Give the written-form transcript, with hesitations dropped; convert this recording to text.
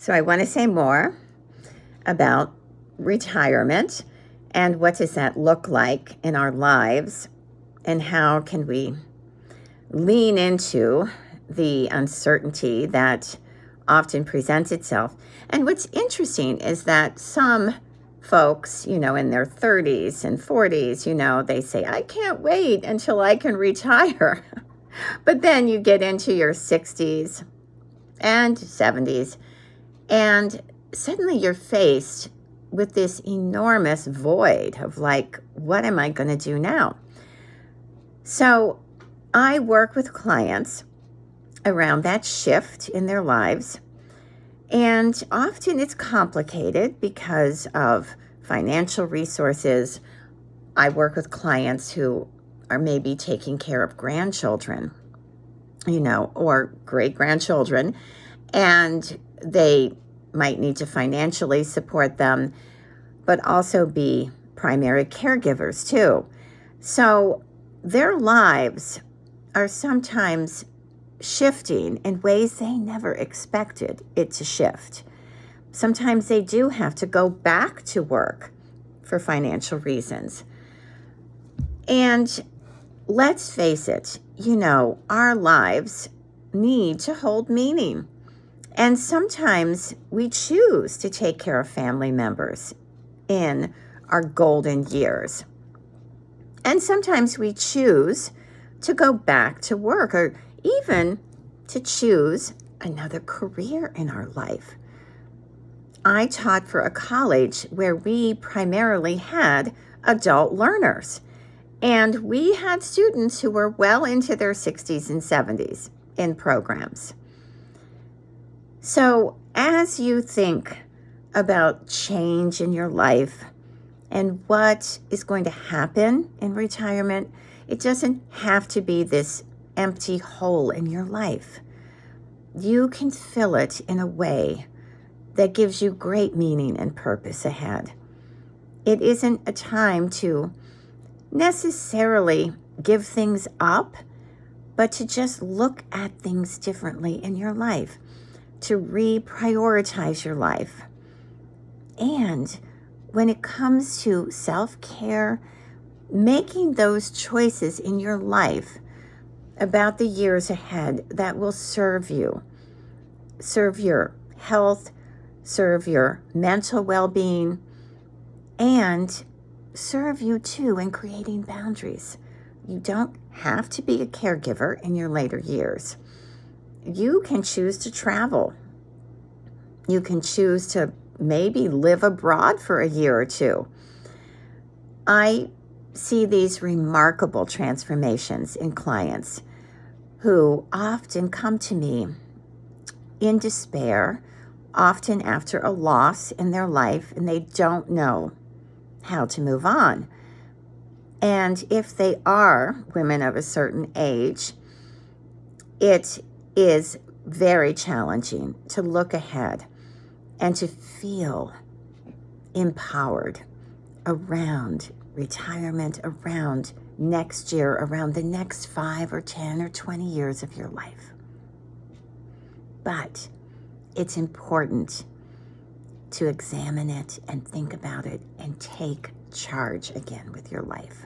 So I want to say more about retirement and what does that look like in our lives, and how can we lean into the uncertainty that often presents itself. And what's interesting is that some folks, in their 30s and 40s, they say, I can't wait until I can retire. But then you get into your 60s and 70s, and suddenly you're faced with this enormous void of like, what am I going to do now? So I work with clients around that shift in their lives. And often it's complicated because of financial resources. I work with clients who are maybe taking care of grandchildren, or great-grandchildren, and they might need to financially support them, but also be primary caregivers too. So their lives are sometimes shifting in ways they never expected it to shift. Sometimes they do have to go back to work for financial reasons. And let's face it, our lives need to hold meaning. And sometimes we choose to take care of family members in our golden years. And sometimes we choose to go back to work, or even to choose another career in our life. I taught for a college where we primarily had adult learners, and we had students who were well into their 60s and 70s in programs. So as you think about change in your life and what is going to happen in retirement, it doesn't have to be this empty hole in your life. You can fill it in a way that gives you great meaning and purpose ahead. It isn't a time to necessarily give things up, but to just look at things differently in your life, to reprioritize your life. And when it comes to self-care, making those choices in your life about the years ahead that will serve you, serve your health, serve your mental well-being, and serve you too in creating boundaries. You don't have to be a caregiver in your later years. You can choose to travel. You can choose to maybe live abroad for a year or two. I see these remarkable transformations in clients who often come to me in despair, often after a loss in their life, and they don't know how to move on. And if they are women of a certain age, it is very challenging to look ahead and to feel empowered around retirement, around next year, around the next 5 or 10 or 20 years of your life. But it's important to examine it and think about it and take charge again with your life.